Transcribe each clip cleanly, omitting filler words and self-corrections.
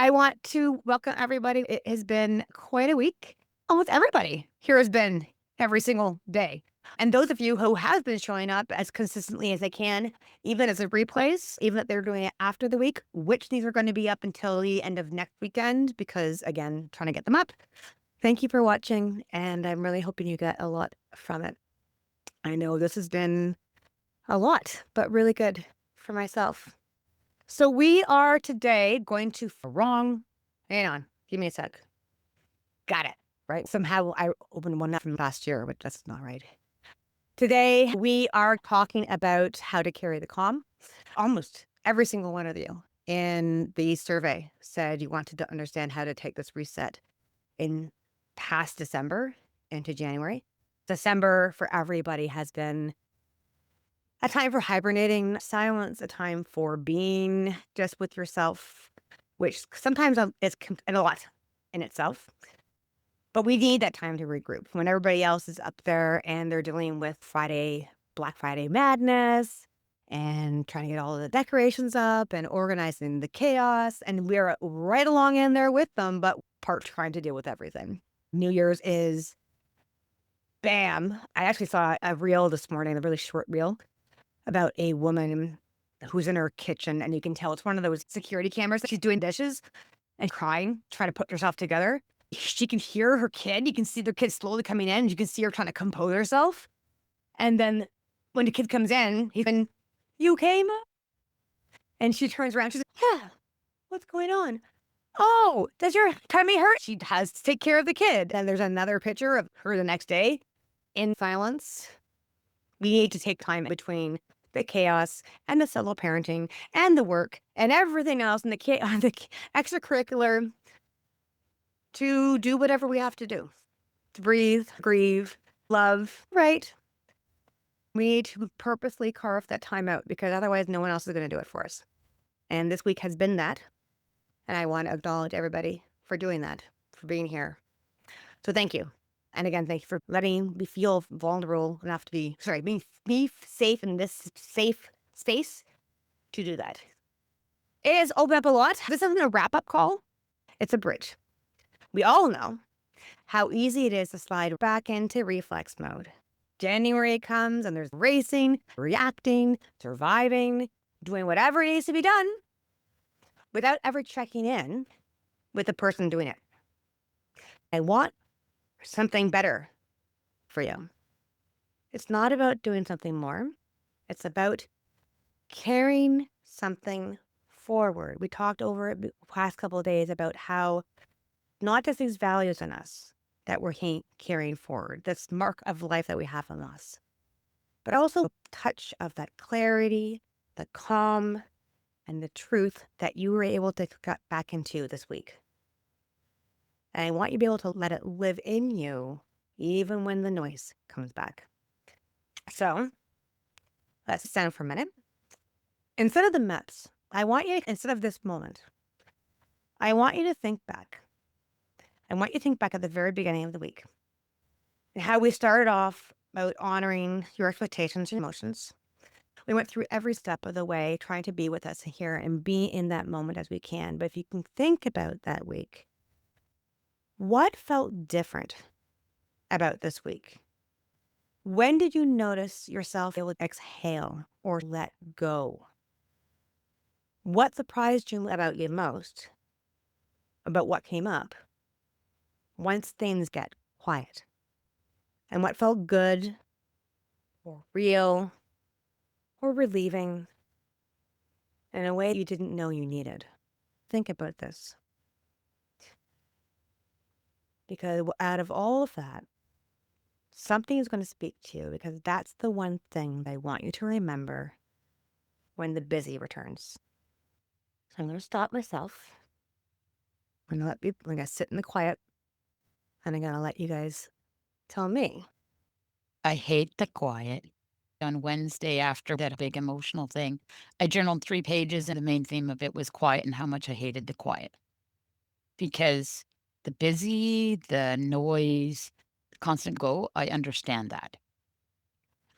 I want to welcome everybody. It has been quite a week. Almost everybody here has been every single day. And those of you who have been showing up as consistently as they can, even as a replays, even if they're doing it after the week, which these are going to be up until the end of next weekend, because again, trying to get them up. Thank you for watching. And I'm really hoping you get a lot from it. I know this has been a lot, but really good for myself. So we are today going to wrong. Hang on. Give me a sec. Got it. Right. Somehow I opened one up from last year, but that's not right. Today we are talking about how to carry the calm. Almost every single one of you in the survey said you wanted to understand how to take this reset in past December into January. December for everybody has been a time for hibernating, silence, a time for being just with yourself, which sometimes is a lot in itself. But we need that time to regroup when everybody else is up there and they're dealing with Black Friday madness and trying to get all the decorations up and organizing the chaos. And we're right along in there with them, but part trying to deal with everything. New Year's is bam. I actually saw a reel this morning, a really short reel about a woman who's in her kitchen, and you can tell it's one of those security cameras. She's doing dishes and crying, trying to put herself together. She can hear her kid. You can see their kid slowly coming in. You can see her trying to compose herself. And then when the kid comes in, he's been, "You okay, Ma?" And she turns around. She's like, "Yeah, what's going on? Oh, does your tummy hurt?" She has to take care of the kid. And there's another picture of her the next day in silence. We need to take time between the chaos and the solo parenting and the work and everything else and the extracurricular to do whatever we have to do. To breathe, grieve, love, right? We need to purposely carve that time out because otherwise no one else is going to do it for us. And this week has been that. And I want to acknowledge everybody for doing that, for being here. So thank you. And again, thank you for letting me feel vulnerable enough to be safe in this safe space to do that. It has opened up a lot. This isn't a wrap-up call. It's a bridge. We all know how easy it is to slide back into reflex mode. January comes and there's racing, reacting, surviving, doing whatever needs to be done without ever checking in with the person doing it. I want something better for you. It's not about doing something more. It's about carrying something forward. We talked over it the past couple of days about how not just these values in us that we're carrying forward, this mark of life that we have in us, but also a touch of that clarity, the calm, and the truth that you were able to get back into this week. And I want you to be able to let it live in you even when the noise comes back. So let's stand for a minute. Instead of the mess, instead of this moment, I want you to think back. I want you to think back at the very beginning of the week and how we started off about honoring your expectations and emotions. We went through every step of the way, trying to be with us here and be in that moment as we can. But if you can think about that week, what felt different about this week? When did you notice yourself able to exhale or let go? What surprised you about you most about what came up once things get quiet? And what felt good or real or relieving in a way you didn't know you needed? Think about this. Because out of all of that, something is going to speak to you because that's the one thing that I want you to remember when the busy returns. So I'm going to stop myself. I'm going to sit in the quiet and I'm going to let you guys tell me. I hate the quiet. On Wednesday, after that big emotional thing, I journaled 3 pages, and the main theme of it was quiet and how much I hated the quiet. Because the busy, the noise, the constant go, I understand that.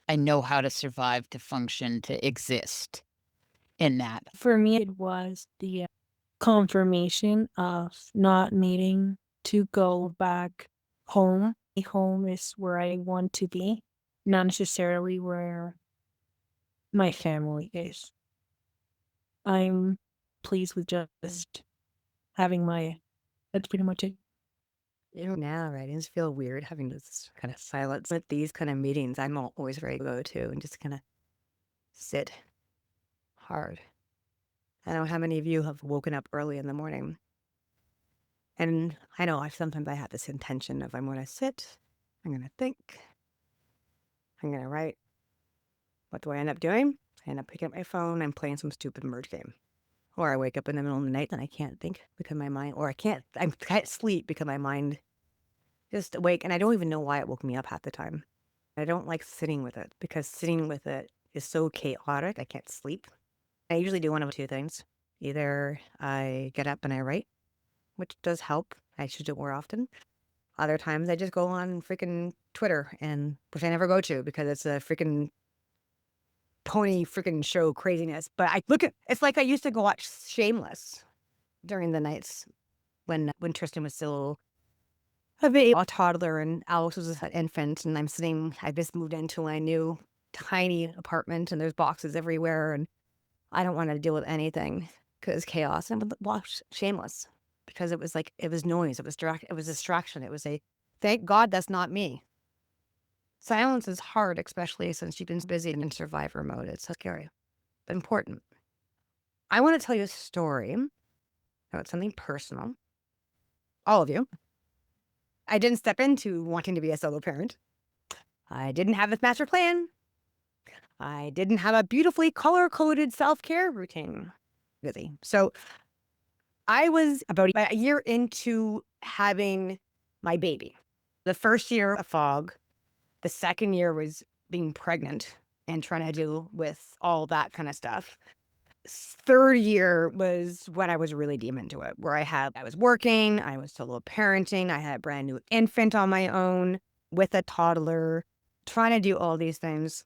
I know how to survive, to function, to exist in that. For me, it was the confirmation of not needing to go back home. Home is where I want to be, not necessarily where my family is. I'm pleased with just having that's pretty much it. Now, right? It just feel weird having this kind of silence at these kind of meetings. I'm always ready to go to and just kind of sit hard. I don't know how many of you have woken up early in the morning. And I know sometimes I have this intention of I'm going to sit, I'm going to think, I'm going to write. What do I end up doing? I end up picking up my phone and playing some stupid merge game. Or I wake up in the middle of the night and I can't think because my mind, or I can't sleep because my mind just awake and I don't even know why it woke me up half the time. I don't like sitting with it because sitting with it is so chaotic. I can't sleep. I usually do one of two things. Either I get up and I write, which does help. I should do it more often. Other times I just go on freaking Twitter and which I never go to because it's a freaking pony freaking show craziness. But I look at it's like I used to go watch Shameless during the nights when Tristan was still a toddler and Alex was an infant and I just moved into my new tiny apartment and there's boxes everywhere and I don't want to deal with anything because chaos. And I would watch Shameless because it was like, it was noise. It was distraction. It was thank God that's not me. Silence is hard, especially since you've been busy in survivor mode. It's so scary, but important. I want to tell you a story about something personal. All of you. I didn't step into wanting to be a solo parent. I didn't have this master plan. I didn't have a beautifully color-coded self-care routine. Busy. So I was about a year into having my baby. The first year, a fog. The second year was being pregnant and trying to deal with all that kind of stuff. Third year was when I was really deep into it, where I was working, I was solo parenting, I had a brand new infant on my own with a toddler, trying to do all these things,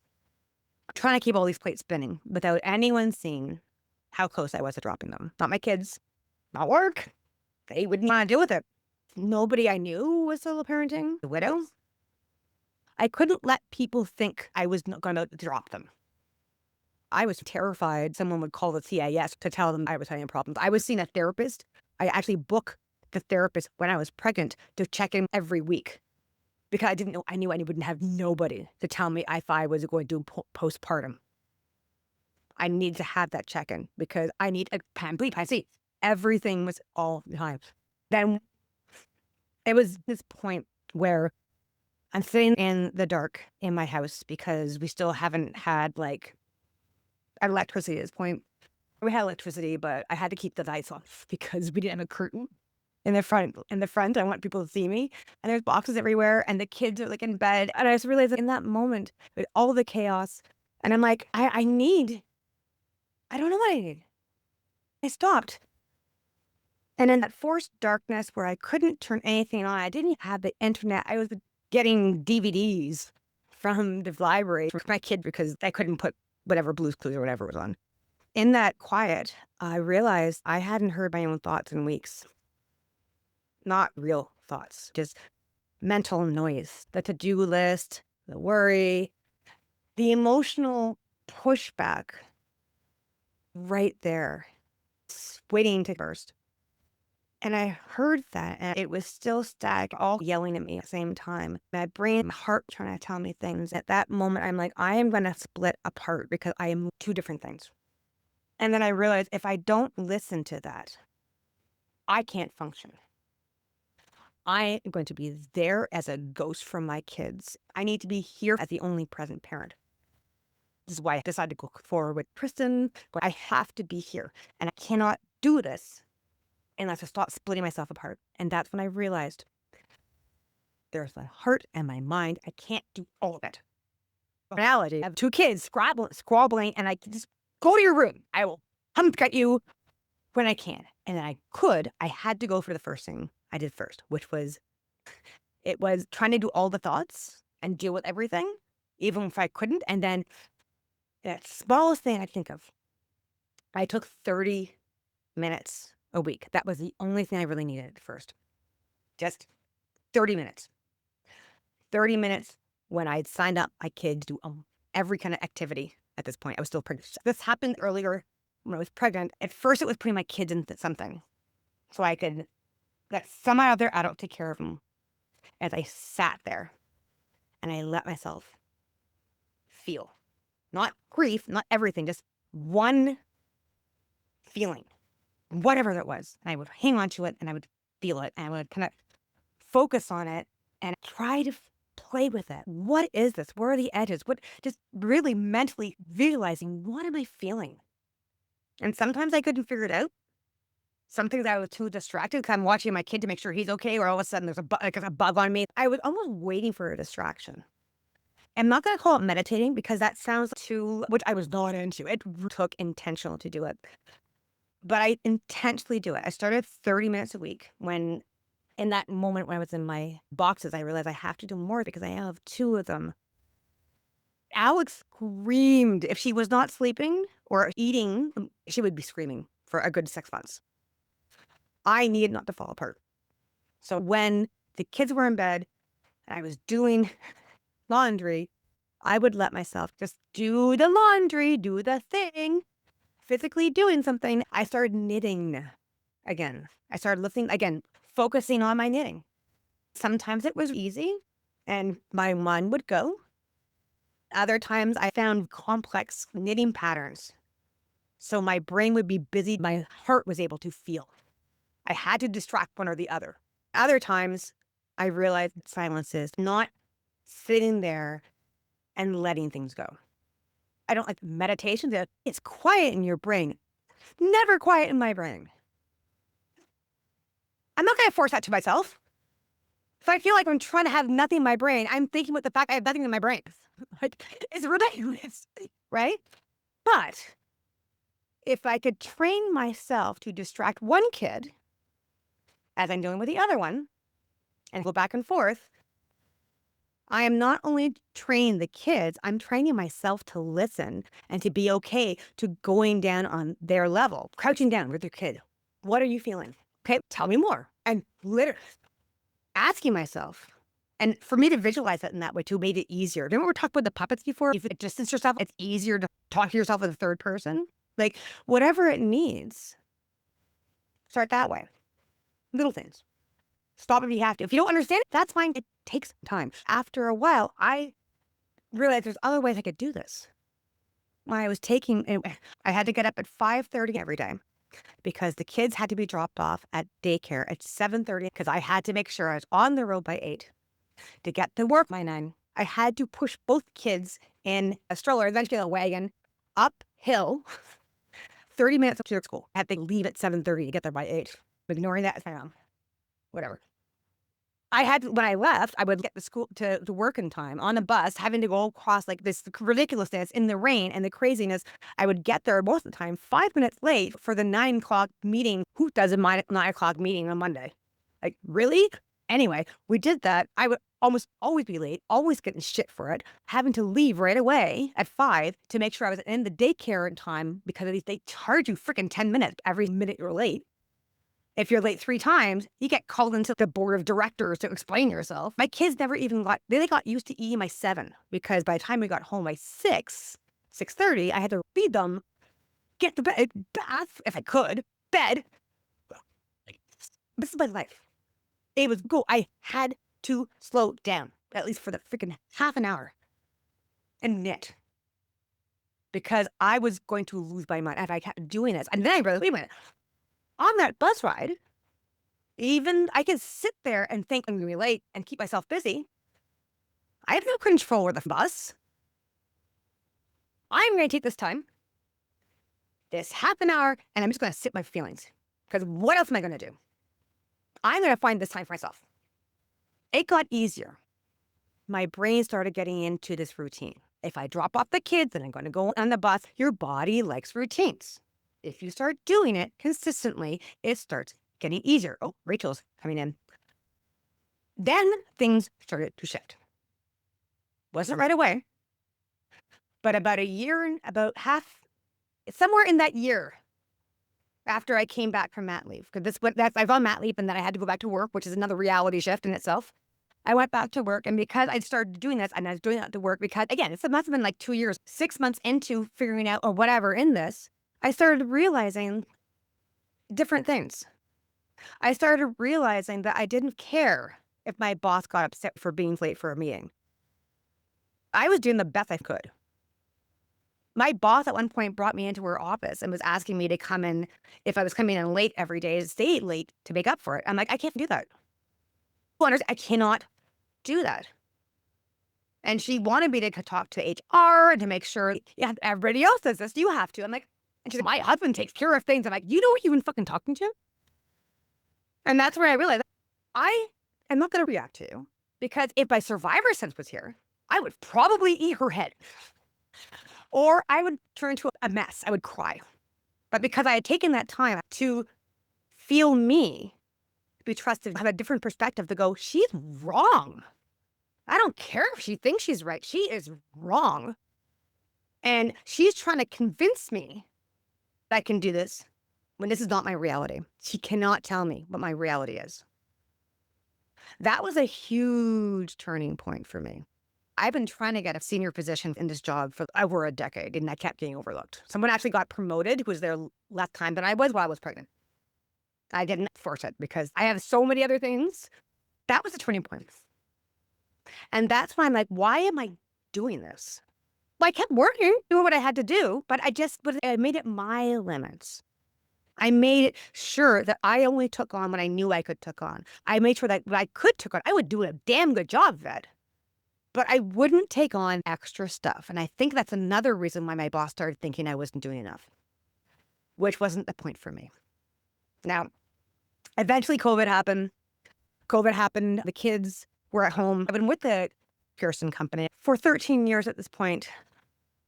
trying to keep all these plates spinning without anyone seeing how close I was to dropping them. Not my kids, not work. They wouldn't want to deal with it. Nobody I knew was solo parenting. The widow. I couldn't let people think I was not going to drop them. I was terrified someone would call the CIS to tell them I was having problems. I was seeing a therapist. I actually booked the therapist when I was pregnant to check in every week because I didn't know. I knew I wouldn't have nobody to tell me if I was going to do postpartum. I needed to have that check in because I need a plan B, plan C. Everything was all the time. Then it was this point where I'm sitting in the dark in my house because we still haven't had like electricity at this point. We had electricity, but I had to keep the lights off because we didn't have a curtain in the front. In the front, I want people to see me. And there's boxes everywhere, and the kids are like in bed. And I just realized that in that moment, with all the chaos, and I'm like, I don't know what I need. I stopped. And in that forced darkness where I couldn't turn anything on, I didn't have the internet. I was getting DVDs from the library for my kid because I couldn't put whatever Blue's Clues or whatever was on. In that quiet, I realized I hadn't heard my own thoughts in weeks. Not real thoughts, just mental noise, the to-do list, the worry, the emotional pushback right there, waiting to burst. And I heard that, and it was still static, all yelling at me at the same time. My brain, my heart trying to tell me things. At that moment, I'm like, I am going to split apart because I am two different things. And then I realized if I don't listen to that, I can't function. I am going to be there as a ghost for my kids. I need to be here as the only present parent. This is why I decided to go forward with Kristen, but I have to be here. And I cannot do this unless I stop splitting myself apart. And that's when I realized there's my heart and my mind. I can't do all of it. The reality, I have two kids squabbling, and I can just go to your room. I will come at you when I can. And I had to go for the first thing I did first, which was, it was trying to do all the thoughts and deal with everything, even if I couldn't. And then that smallest thing I think of, I took 30 minutes a week. That was the only thing I really needed at first. Just 30 minutes. 30 minutes when I'd signed up my kids to do every kind of activity at this point. I was still pregnant. This happened earlier when I was pregnant. At first, it was putting my kids into something so I could let some other adult take care of them as I sat there and I let myself feel. Not grief, not everything, just one feeling, whatever that was. And I would hang on to it and I would feel it and I would kind of focus on it and try to play with it. What is this? Where are the edges? What, just really mentally visualizing, what am I feeling? And sometimes I couldn't figure it out. Some things I was too distracted because I'm watching my kid to make sure he's okay, or all of a sudden there's a bug on me. I was almost waiting for a distraction. I'm not going to call it meditating because that sounds too, which I was not into. It took intentional to do it. But I intentionally do it. I started 30 minutes a week when, in that moment when I was in my boxes, I realized I have to do more because I have 2 of them. Alex screamed. If she was not sleeping or eating, she would be screaming for a good 6 months. I needed not to fall apart. So when the kids were in bed and I was doing laundry, I would let myself just do the laundry, do the thing, physically doing something. I started knitting again. I started lifting again, focusing on my knitting. Sometimes it was easy and my mind would go. Other times I found complex knitting patterns. So my brain would be busy. My heart was able to feel. I had to distract one or the other. Other times I realized silence is not sitting there and letting things go. I don't like meditation. That it's quiet in your brain. Never quiet in my brain. I'm not going to force that to myself. If I feel like I'm trying to have nothing in my brain, I'm thinking about the fact I have nothing in my brain. Like, it's ridiculous, right? But if I could train myself to distract one kid as I'm doing with the other one and go back and forth, I am not only training the kids, I'm training myself to listen and to be okay to going down on their level, crouching down with your kid. What are you feeling? Okay, tell me more. And literally asking myself. And for me to visualize it in that way too made it easier. Remember we talked about the puppets before? If you distance yourself, it's easier to talk to yourself in the third person. Like whatever it needs, start that way. Little things. Stop if you have to. If you don't understand it, that's fine. It takes time. After a while, I realized there's other ways I could do this. When I was I had to get up at 5:30 every day because the kids had to be dropped off at daycare at 7:30 because I had to make sure I was on the road by 8 to get to work by 9. I had to push both kids in a stroller, eventually a wagon, uphill, 30 minutes up to their school. I had to leave at 7:30 to get there by 8. Ignoring that, whatever. When I left, I would get to work in time on a bus, having to go across like this ridiculousness in the rain and the craziness. I would get there most of the time 5 minutes late for the 9 o'clock meeting. Who does a 9 o'clock meeting on Monday? Like, really? Anyway, we did that. I would almost always be late, always getting shit for it, having to leave right away at 5 to make sure I was in the daycare in time because they charge you freaking 10 minutes every minute you're late. If you're late 3 times, you get called into the board of directors to explain yourself. My kids never even they got used to eating by 7 because by the time we got home by 6:30, I had to feed them, get to bed, bath, if I could, bed. This is my life. It was go. I had to slow down, at least for the freaking half an hour, and knit. Because I was going to lose my mind if I kept doing this. And then I realized, wait a minute. On that bus ride, even I can sit there and think I'm going to be late and keep myself busy. I have no control over the bus. I'm going to take this time, this half an hour, and I'm just going to sit my feelings. Because what else am I going to do? I'm going to find this time for myself. It got easier. My brain started getting into this routine. If I drop off the kids and I'm going to go on the bus, your body likes routines. If you start doing it consistently, it starts getting easier. Oh, Rachel's coming in. Then things started to shift. Wasn't right away, but about a year and about half, somewhere in that year, after I came back from mat leave. Because that's I was on mat leave and then I had to go back to work, which is another reality shift in itself. I went back to work, and because I started doing this, and I was doing that to work because, again, it must have been like 2 years, 6 months into figuring out or whatever in this, I started realizing different things. I started realizing that I didn't care if my boss got upset for being late for a meeting. I was doing the best I could. My boss at one point brought me into her office and was asking me to come in, if I was coming in late every day, to stay late to make up for it. I'm like, I can't do that. I cannot do that. And she wanted me to talk to HR and to make sure, yeah, everybody else does this. You have to. I'm like, and she's like, my husband takes care of things. I'm like, you know what you've been fucking talking to? And that's where I realized I am not going to react to you, because if my survivor sense was here, I would probably eat her head, or I would turn into a mess. I would cry. But because I had taken that time to feel me, to be trusted, have a different perspective to go, she's wrong. I don't care if she thinks she's right. She is wrong. And she's trying to convince me that I can do this when this is not my reality. She cannot tell me what my reality is. That was a huge turning point for me. I've been trying to get a senior position in this job for over a decade, and I kept getting overlooked. Someone actually got promoted who was there less time than I was while I was pregnant. I didn't force it because I have so many other things. That was a turning point. And that's why I'm like, why am I doing this? Well, I kept working, doing what I had to do, but I made it my limits. I made it sure that I only took on what I knew I could take on. I made sure that what I could take on, I would do a damn good job of it. But I wouldn't take on extra stuff. And I think that's another reason why my boss started thinking I wasn't doing enough, which wasn't the point for me. Now, eventually COVID happened. The kids were at home. I've been with the Pearson company for 13 years at this point.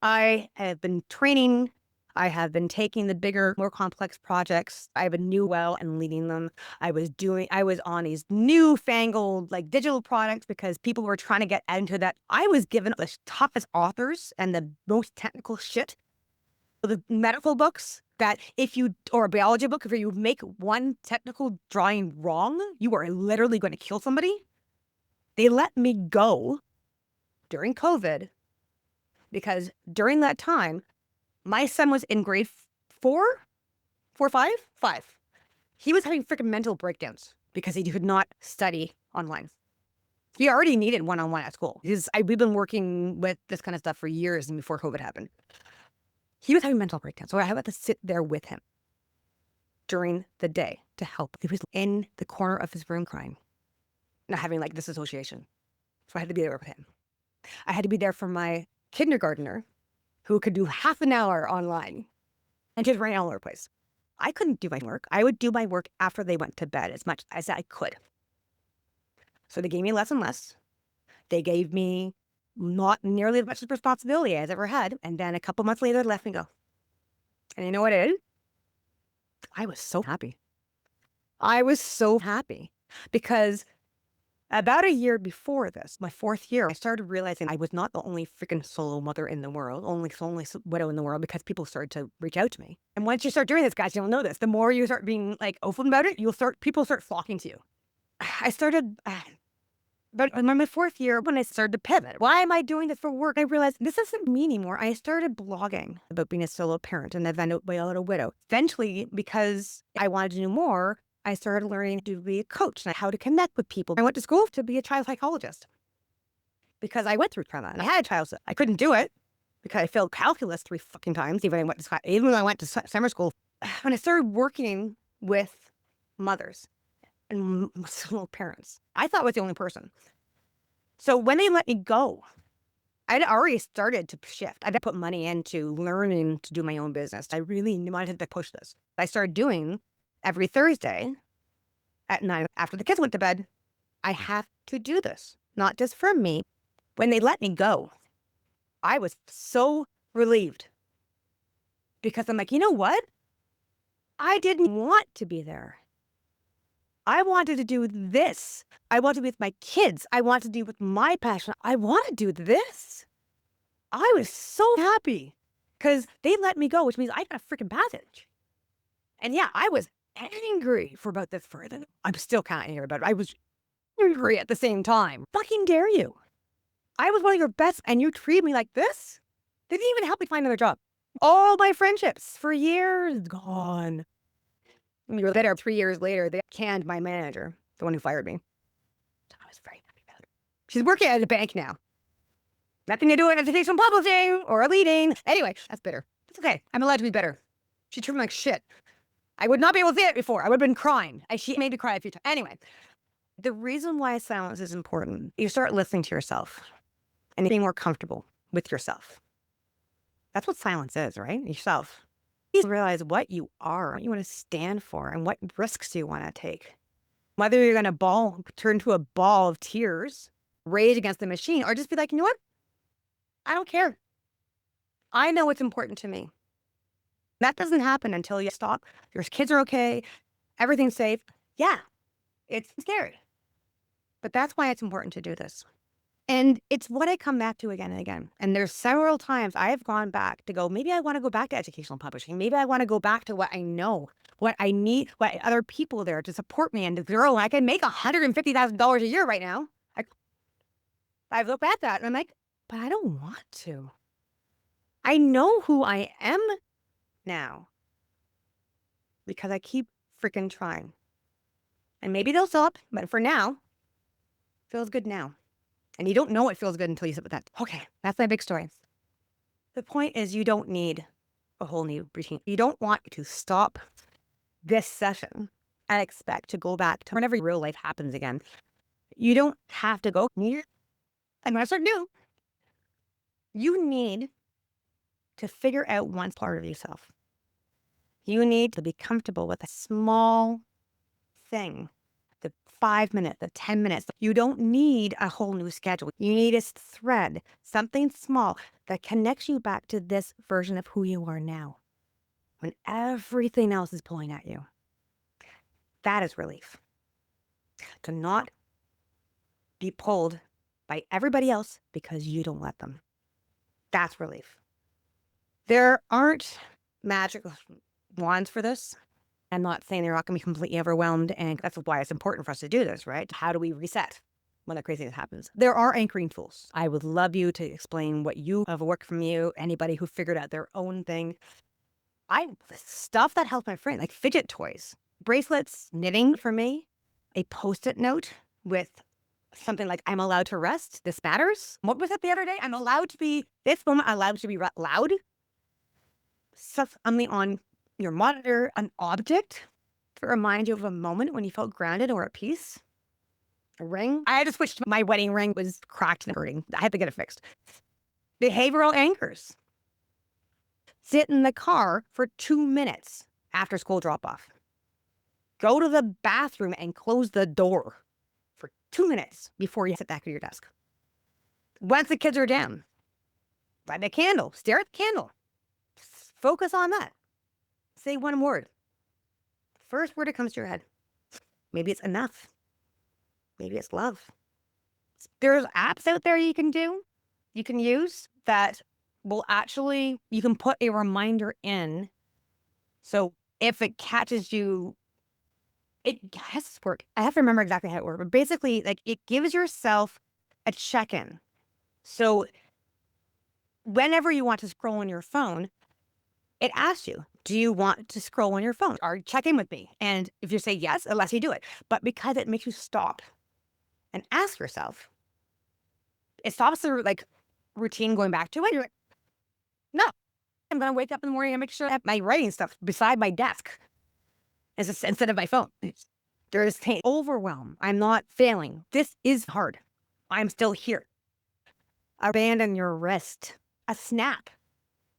I have been training. I have been taking the bigger, more complex projects. I have a new well and leading them. I was on these newfangled like digital products because people were trying to get into that. I was given the toughest authors and the most technical shit. The medical books that or a biology book, if you make one technical drawing wrong, you are literally going to kill somebody. They let me go during COVID because during that time, my son was in grade 5. He was having freaking mental breakdowns because he could not study online. He already needed one-on-one at school. We've been working with this kind of stuff for years and before COVID happened. He was having mental breakdowns, so I had to sit there with him during the day to help. He was in the corner of his room crying, not having like disassociation. So I had to be there with him. I had to be there for my kindergartner who could do half an hour online and just ran all over the place. I couldn't do my work. I would do my work after they went to bed as much as I could. So they gave me less and less. They gave me not nearly as much responsibility as I ever had. And then a couple months later, they let me go. And you know what it is? I was so happy. I was so happy because about a year before this, my 4th year, I started realizing I was not the only freaking solo mother in the world, only widow in the world, because people started to reach out to me. And once you start doing this, guys, you'll know this. The more you start being like open about it, people start flocking to you. I started, but in my 4th year, when I started to pivot, why am I doing this for work? I realized this isn't me anymore. I started blogging about being a solo parent and then a widow. Eventually, because I wanted to do more, I started learning to be a coach and how to connect with people. I went to school to be a child psychologist because I went through trauma and I had a child. I couldn't do it because I failed calculus 3 fucking times, even when I went to summer school. When I started working with mothers and single parents, I thought I was the only person. So when they let me go, I'd already started to shift. I'd put money into learning to do my own business. I really wanted to push this. I started doing every Thursday at 9 after the kids went to bed. I have to do this, not just for me. When they let me go, I was so relieved because I'm like, you know what? I didn't want to be there. I wanted to do this. I want to be with my kids. I want to do with my passion. I want to do this. I was so happy because they let me go, which means I got a freaking passage. And yeah, I was angry for about this further. I'm still kind of angry about it. I was angry at the same time. Fucking dare you. I was one of your best and you treated me like this? They didn't even help me find another job. All my friendships for years gone. We were better 3 years later. They canned my manager, the one who fired me. I was very happy about it. She's working at a bank now. Nothing to do with education publishing or leading. Anyway, that's bitter. It's okay. I'm allowed to be bitter. She treated me like shit. I would not be able to say it before. I would have been crying. She made me cry a few times. Anyway, the reason why silence is important, you start listening to yourself and being more comfortable with yourself. That's what silence is, right? Yourself. You realize what you are, what you want to stand for, and what risks you want to take. Whether you're going to turn to a ball of tears, rage against the machine, or just be like, you know what? I don't care. I know what's important to me. That doesn't happen until you stop. Your kids are okay. Everything's safe. Yeah, it's scary. But that's why it's important to do this. And it's what I come back to again and again. And there's several times I've gone back to go, maybe I want to go back to educational publishing. Maybe I want to go back to what I know, what I need, what other people there to support me and to grow. I can make $150,000 a year right now. I look back at that and I'm like, but I don't want to. I know who I am now because I keep freaking trying. And maybe they'll stop, but for now, feels good now. And you don't know it feels good until you sit with that. Okay, that's my big story. The point is you don't need a whole new routine. You don't want to stop this session and expect to go back to whenever real life happens again. You don't have to go near. I'm going to start new. You need to figure out one part of yourself. You need to be comfortable with a small thing. The 5 minutes, the 10 minutes. You don't need a whole new schedule. You need a thread, something small that connects you back to this version of who you are now when everything else is pulling at you. That is relief. To not be pulled by everybody else because you don't let them. That's relief. There aren't magic wands for this. I'm not saying they're not going to be completely overwhelmed, and that's why it's important for us to do this, right? How do we reset when the craziness happens? There are anchoring tools. I would love you to explain what you have worked from you, anybody who figured out their own thing. Stuff that helps my friend, like fidget toys, bracelets, knitting for me, a Post-it note with something like, I'm allowed to rest. This matters. What was it the other day? I'm allowed to be, this moment, I'm allowed to be loud. Something on your monitor, an object to remind you of a moment when you felt grounded or at peace. A ring. I had to switch to my wedding ring was cracked and hurting. I had to get it fixed. Behavioral anchors. Sit in the car for 2 minutes after school drop off. Go to the bathroom and close the door for 2 minutes before you sit back at your desk. Once the kids are down, light a candle, stare at the candle. Focus on that. Say one word. First word that comes to your head. Maybe it's enough. Maybe it's love. There's apps out there you can use that will actually, you can put a reminder in. So if it catches you, it has to work. I have to remember exactly how it works, but basically, like, it gives yourself a check-in. So whenever you want to scroll on your phone, it asks you, do you want to scroll on your phone or check in with me? And if you say yes, it lets you do it. But because it makes you stop and ask yourself, it stops the routine going back to it. You're like, no, I'm going to wake up in the morning and make sure that my writing stuff beside my desk instead of my phone. There's overwhelm. I'm not failing. This is hard. I'm still here. Abandon your rest. A snap.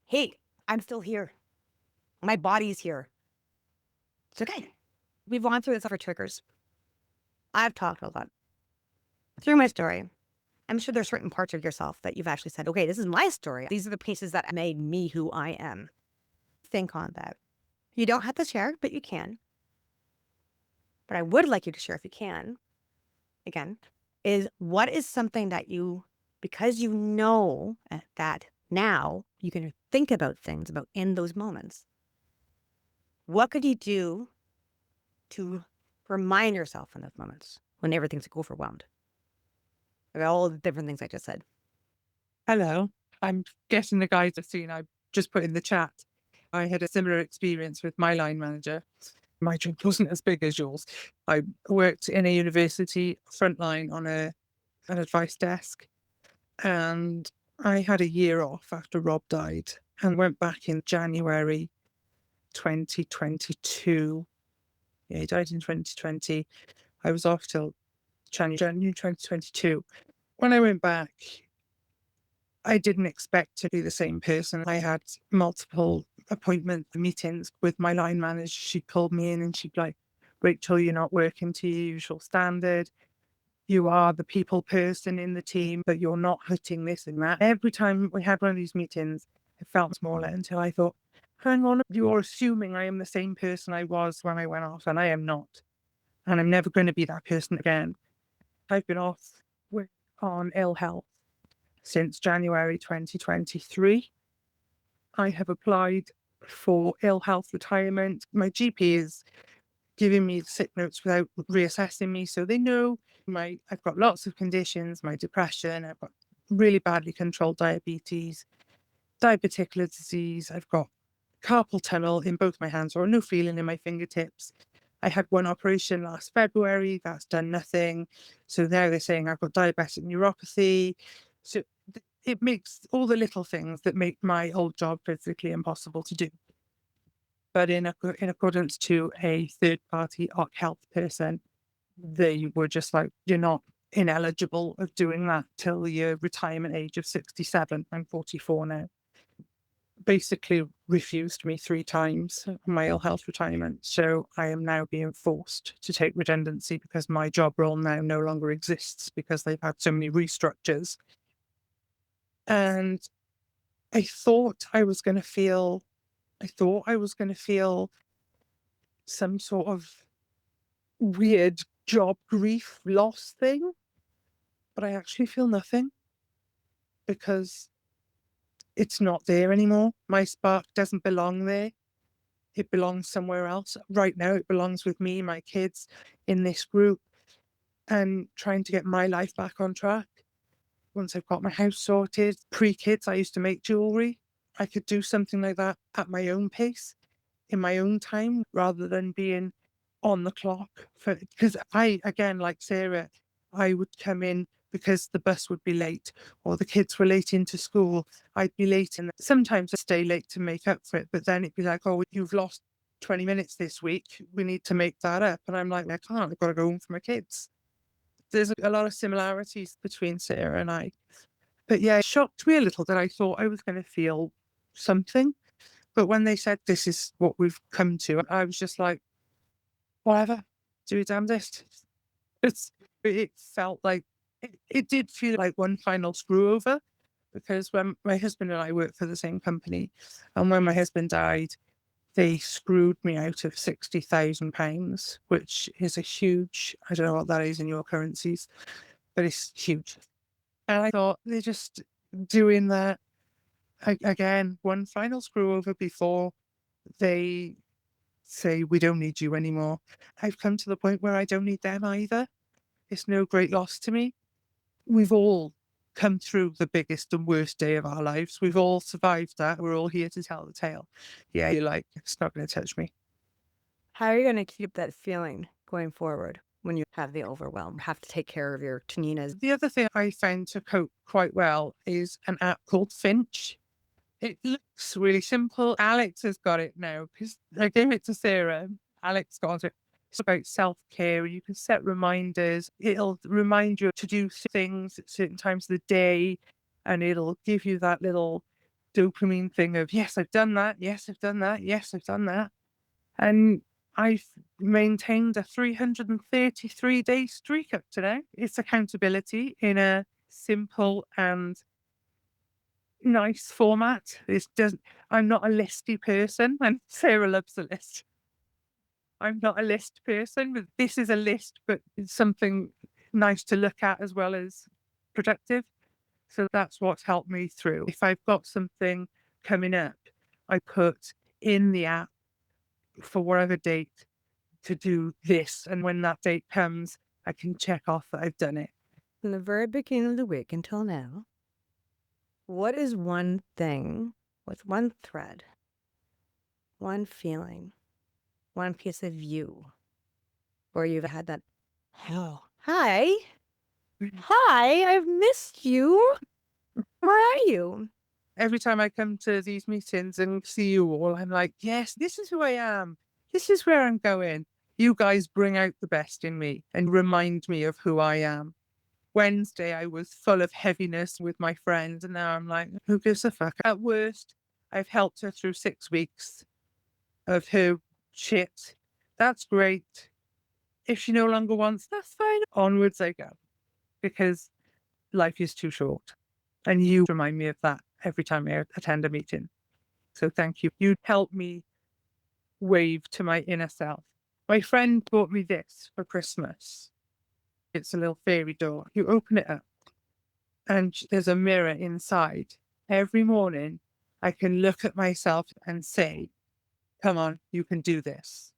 Hey, I'm still here. My body's here. It's okay. We've gone through this for triggers. I've talked a lot through my story. I'm sure there's certain parts of yourself that you've actually said, okay, this is my story. These are the pieces that made me who I am. Think on that. You don't have to share, but you can. But I would like you to share if you can, again, is what is something that because you know that now you can think about things about in those moments. What could you do to remind yourself in those moments when everything's overwhelmed? Like all the different things I just said. Hello. I'm guessing the guys have seen I just put in the chat. I had a similar experience with my line manager. My drink wasn't as big as yours. I worked in a university frontline on an advice desk, and I had a year off after Rob died and went back in January 2022. Yeah, he died in 2020. I was off till January 2022. When I went back, I didn't expect to be the same person. I had multiple appointment meetings with my line manager. She pulled me in and she'd be like, Rachel, you're not working to your usual standard. You are the people person in the team, but you're not hitting this and that. Every time we had one of these meetings, it felt smaller until I thought, hang on, you're assuming I am the same person I was when I went off, and I am not. And I'm never going to be that person again. I've been off on ill health since January 2023. I have applied for ill health retirement. My GP is giving me sick notes without reassessing me, so they know I've got lots of conditions, my depression, I've got really badly controlled diabetes, diverticular disease, I've got carpal tunnel in both my hands or no feeling in my fingertips. I had one operation last February, that's done nothing. So now they're saying I've got diabetic neuropathy. So it makes all the little things that make my old job physically impossible to do. But in accordance to a third party health person, they were just like, you're not ineligible of doing that till your retirement age of 67. I'm 44 now. Basically refused me 3 times my ill health retirement. So I am now being forced to take redundancy because my job role now no longer exists because they've had so many restructures. And I thought I was going to feel some sort of weird job grief loss thing, but I actually feel nothing because it's not there anymore. My spark doesn't belong there. It belongs somewhere else. Right now, it belongs with me, my kids, in this group, and trying to get my life back on track. Once I've got my house sorted, pre-kids, I used to make jewelry. I could do something like that at my own pace, in my own time, rather than being on the clock. Because I, again, like Sarah, I would come in because the bus would be late or the kids were late into school. I'd be late, and sometimes I'd stay late to make up for it. But then it'd be like, oh, you've lost 20 minutes this week. We need to make that up. And I'm like, I can't. I've got to go home for my kids. There's a lot of similarities between Sarah and I. But yeah, it shocked me a little that I thought I was going to feel something. But when they said this is what we've come to, I was just like, whatever, do your damnedest. It felt like it did feel like one final screw over because when my husband and I worked for the same company, and when my husband died, they screwed me out of £60,000, which is a huge, I don't know what that is in your currencies, but it's huge. And I thought they're just doing that again, one final screw over before they say, we don't need you anymore. I've come to the point where I don't need them either. It's no great loss to me. We've all come through the biggest and worst day of our lives. We've all survived that. We're all here to tell the tale. Yeah, you're like, it's not going to touch me. How are you going to keep that feeling going forward when you have the overwhelm, have to take care of your Taninas? The other thing I found to cope quite well is an app called Finch. It looks really simple. Alex has got it now because I gave it to Sarah. Alex got it. It's about self-care. You can set reminders. It'll remind you to do things at certain times of the day, and it'll give you that little dopamine thing of, yes, I've done that. Yes, I've done that. Yes, I've done that. And I've maintained a 333-day streak up to now. It's accountability in a simple and nice format. I'm not a listy person, and Sarah loves a list. I'm not a list person, but this is a list, but it's something nice to look at as well as productive. So that's what's helped me through. If I've got something coming up, I put in the app for whatever date to do this. And when that date comes, I can check off that I've done it. From the very beginning of the week until now, what is one thing with one thread, one feeling, one piece of you where you've had that, oh, hi, I've missed you. Where are you? Every time I come to these meetings and see you all, I'm like, yes, this is who I am. This is where I'm going. You guys bring out the best in me and remind me of who I am. Wednesday, I was full of heaviness with my friends, and now I'm like, who gives a fuck? At worst, I've helped her through 6 weeks of her shit. That's great. If she no longer wants, that's fine. Onwards I go, because life is too short. And you remind me of that every time I attend a meeting. So thank you. You help me wave to my inner self. My friend bought me this for Christmas. It's a little fairy door. You open it up and there's a mirror inside. Every morning I can look at myself and say, come on, you can do this.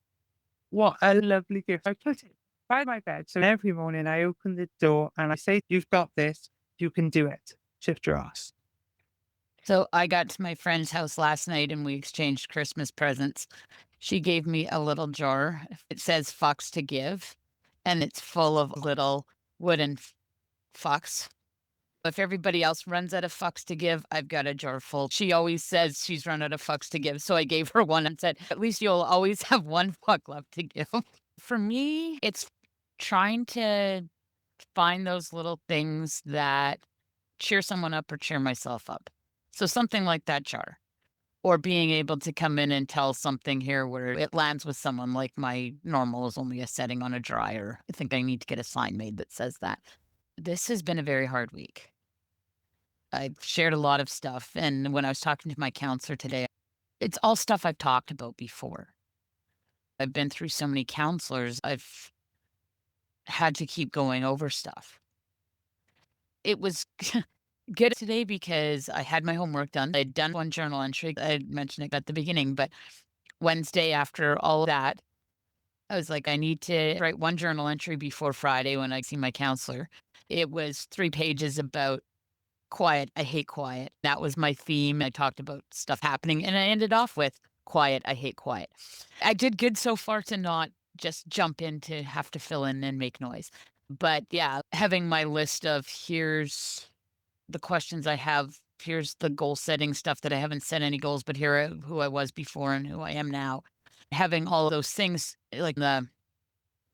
What a lovely gift. I put it by my bed. So every morning I open the door and I say, you've got this. You can do it. Shift your ass. So I got to my friend's house last night and we exchanged Christmas presents. She gave me a little jar. It says fucks to give, and it's full of little wooden fucks. If everybody else runs out of fucks to give, I've got a jar full. She always says she's run out of fucks to give. So I gave her one and said, at least you'll always have one fuck left to give. For me, it's trying to find those little things that cheer someone up or cheer myself up. So something like that jar, or being able to come in and tell something here where it lands with someone, like my normal is only a setting on a dryer. I think I need to get a sign made that says that. This has been a very hard week. I've shared a lot of stuff. And when I was talking to my counselor today, it's all stuff I've talked about before. I've been through so many counselors. I've had to keep going over stuff. It was good today because I had my homework done. I'd done one journal entry. I mentioned it at the beginning, but Wednesday after all of that, I was like, I need to write one journal entry before Friday when I see my counselor. It was 3 pages about quiet. I hate quiet. That was my theme. I talked about stuff happening and I ended off with quiet. I hate quiet. I did good so far to not just jump in to have to fill in and make noise. But yeah, having my list of here's the questions I have, here's the goal setting stuff that I haven't set any goals, but here who I was before and who I am now. Having all of those things like the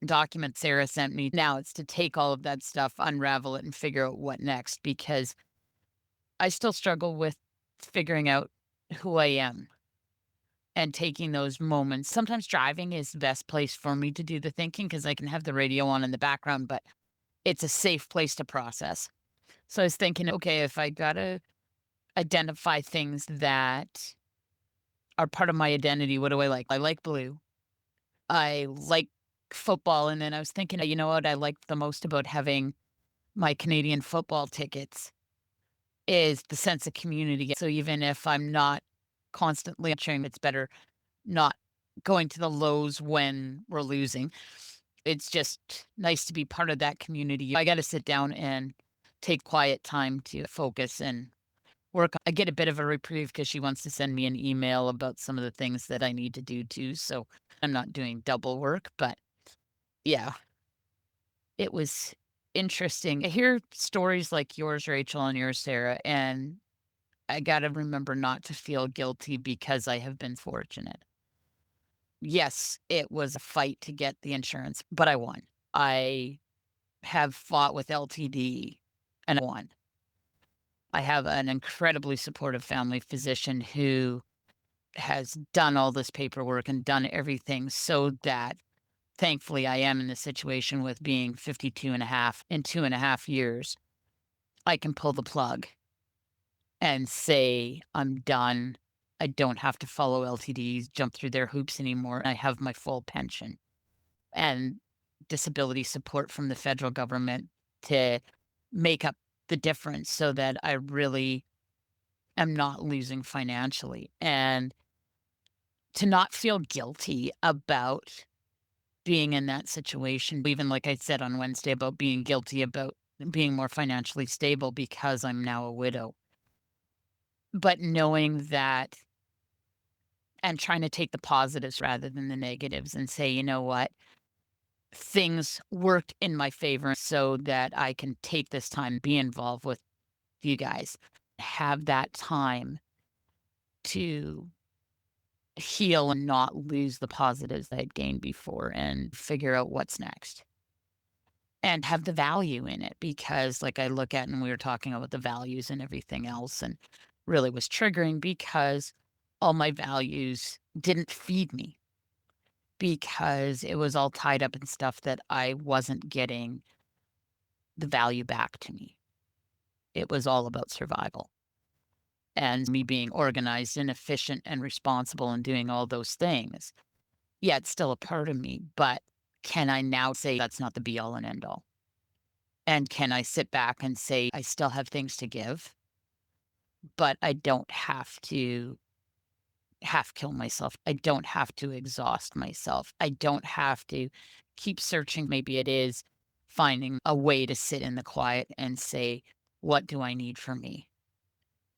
document Sarah sent me. Now it's to take all of that stuff, unravel it, and figure out what next because I still struggle with figuring out who I am and taking those moments. Sometimes driving is the best place for me to do the thinking because I can have the radio on in the background, but it's a safe place to process. So I was thinking, okay, if I got to identify things that are part of my identity, what do I like? I like blue. I like football. And then I was thinking, you know what I like the most about having my Canadian football tickets is the sense of community. So even if I'm not constantly cheering, it's better not going to the lows when we're losing. It's just nice to be part of that community. I got to sit down and take quiet time to focus and work. I get a bit of a reprieve because she wants to send me an email about some of the things that I need to do too. So I'm not doing double work, but yeah, it was interesting. I hear stories like yours, Rachel, and yours, Sarah, and I got to remember not to feel guilty because I have been fortunate. Yes, it was a fight to get the insurance, but I won. I have fought with LTD and I won. I have an incredibly supportive family physician who has done all this paperwork and done everything so that thankfully I am in the situation with being 52 and a half in 2.5 years. I can pull the plug and say, I'm done. I don't have to follow LTDs, jump through their hoops anymore. I have my full pension and disability support from the federal government to make up the difference so that I really am not losing financially. And to not feel guilty about being in that situation. Even like I said on Wednesday about being guilty about being more financially stable because I'm now a widow. But knowing that and trying to take the positives rather than the negatives and say, you know what? Things worked in my favor so that I can take this time, be involved with you guys, have that time to heal and not lose the positives that I'd gained before and figure out what's next and have the value in it. Because, like, I look at, and we were talking about the values and everything else, and really was triggering because all my values didn't feed me because it was all tied up in stuff that I wasn't getting the value back to me. It was all about survival. And me being organized and efficient and responsible and doing all those things. Yeah, it's still a part of me, but can I now say that's not the be all and end all? And can I sit back and say I still have things to give, but I don't have to half kill myself. I don't have to exhaust myself. I don't have to keep searching. Maybe it is finding a way to sit in the quiet and say, what do I need from me?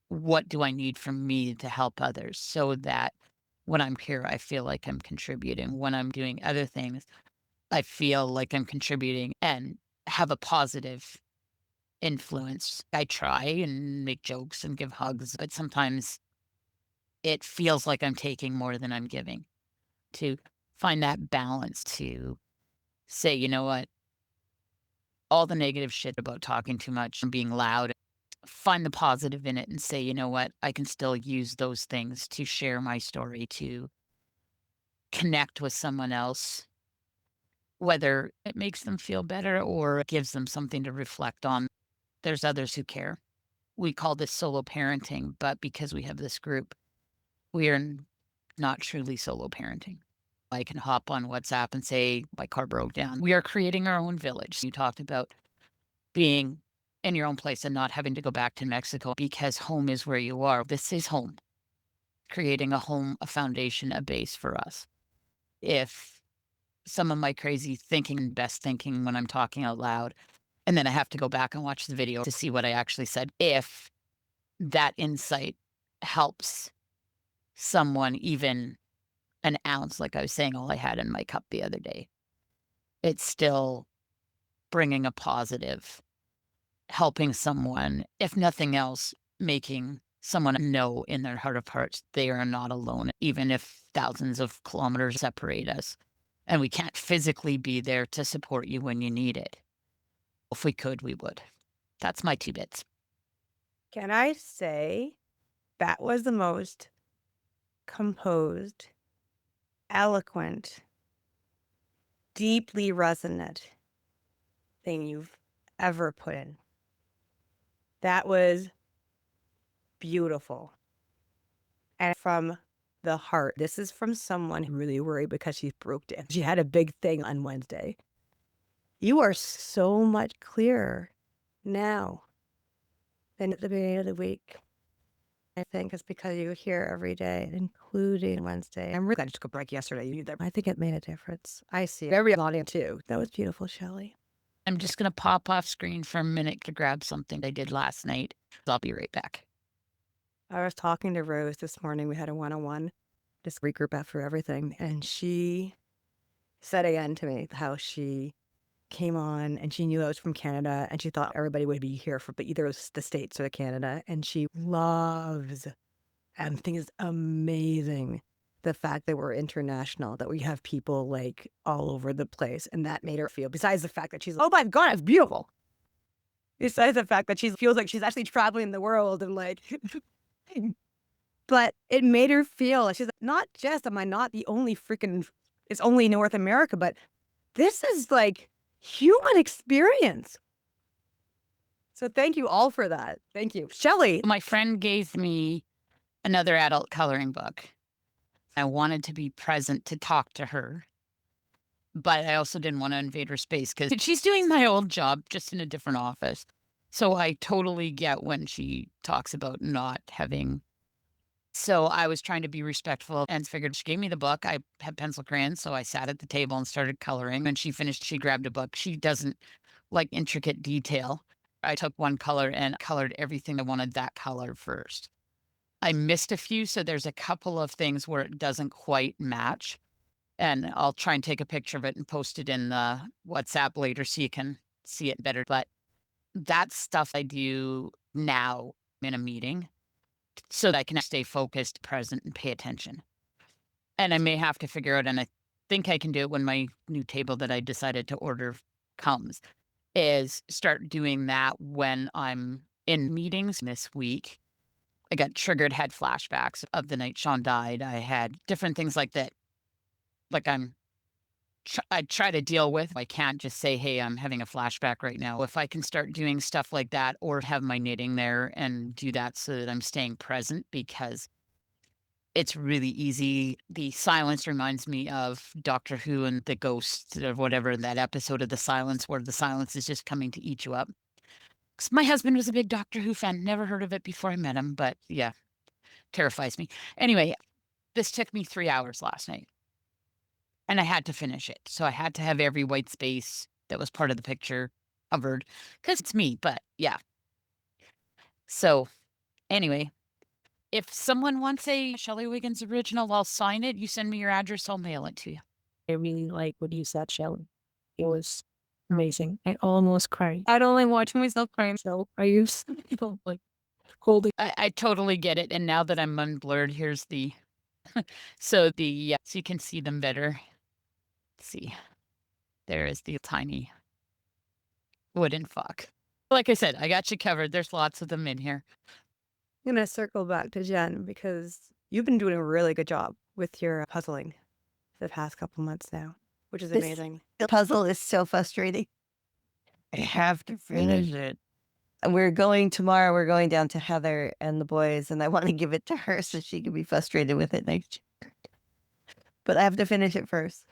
What do I need from me to help others so that when I'm here, I feel like I'm contributing. When I'm doing other things, I feel like I'm contributing and have a positive influence. I try and make jokes and give hugs, but sometimes it feels like I'm taking more than I'm giving. To find that balance to say, you know what, all the negative shit about talking too much and being loud, find the positive in it and say, you know what, I can still use those things to share my story, to connect with someone else, whether it makes them feel better or it gives them something to reflect on. There's others who care. We call this solo parenting, but because we have this group, we are not truly solo parenting. I can hop on WhatsApp and say, my car broke down. We are creating our own village. You talked about being in your own place and not having to go back to Mexico because home is where you are. This is home. Creating a home, a foundation, a base for us. If some of my crazy thinking and best thinking when I'm talking out loud, and then I have to go back and watch the video to see what I actually said, if that insight helps someone even an ounce, like I was saying, all I had in my cup the other day, it's still bringing a positive, helping someone, if nothing else, making someone know in their heart of hearts they are not alone, even if thousands of kilometers separate us and we can't physically be there to support you when you need it. If we could, we would. That's my 2 bits. Can I say that was the most composed, eloquent, deeply resonant thing you've ever put in? That was beautiful. And from the heart. This is from someone who really worried because she broke down. She had a big thing on Wednesday. You are so much clearer now than at the beginning of the week. I think it's because you're here every day, including Wednesday. I'm really glad you took a break yesterday. You knew that. I think it made a difference. I see every audience too. That was beautiful, Shelley. I'm just going to pop off screen for a minute to grab something I did last night. I'll be right back. I was talking to Rose this morning. We had a one-on-one, just regroup after everything. And she said again to me how she came on and she knew I was from Canada and she thought everybody would be here for but either the States or the Canada. And she loves and thinks it's amazing the fact that we're international, that we have people like all over the place. And that made her feel, besides the fact that she's, oh my God, it's beautiful. Besides the fact that she feels like she's actually traveling the world and like, but it made her feel, she's like, not just, am I not the only freaking, it's only North America, but this is like human experience. So thank you all for that. Thank you. Shelley. My friend gave me another adult coloring book. I wanted to be present to talk to her, but I also didn't want to invade her space because she's doing my old job just in a different office. So I totally get when she talks about not having So I was trying to be respectful and figured she gave me the book. I had pencil crayons, so I sat at the table and started coloring. When she finished, she grabbed a book. She doesn't like intricate detail. I took one color and colored everything I wanted that color first. I missed a few, so there's a couple of things where it doesn't quite match. And I'll try and take a picture of it and post it in the WhatsApp later so you can see it better. But that's stuff I do now in a meeting so that I can stay focused, present, and pay attention. And I may have to figure out, and I think I can do it when my new table that I decided to order comes, is start doing that when I'm in meetings this week. I got triggered, had flashbacks of the night Sean died. I had different things like that. Like I try to deal with. I can't just say, "Hey, I'm having a flashback right now." If I can start doing stuff like that or have my knitting there and do that so that I'm staying present because it's really easy. The silence reminds me of Doctor Who and the ghost or whatever, that episode of The Silence where the silence is just coming to eat you up. 'Cause my husband was a big Doctor Who fan. Never heard of it before I met him, but yeah, terrifies me. Anyway, this took me 3 hours last night. And I had to finish it. So I had to have every white space that was part of the picture covered because it's me, but yeah. So anyway, if someone wants a Shelley Wiggins original, I'll sign it. You send me your address, I'll mail it to you. I really like what you said, Shelley. It was amazing. I almost cried. I don't like watching myself crying. So I used people like holding. I totally get it. And now that I'm unblurred, here's the so so you can see them better. Let's see. There is the tiny wooden fuck. Like I said, I got you covered. There's lots of them in here. I'm going to circle back to Jen because you've been doing a really good job with your puzzling the past couple months now, which is This- amazing. The puzzle is so frustrating. I have to finish it. We're going tomorrow. We're going down to Heather and the boys, and I want to give it to her so she can be frustrated with it next year. But I have to finish it first.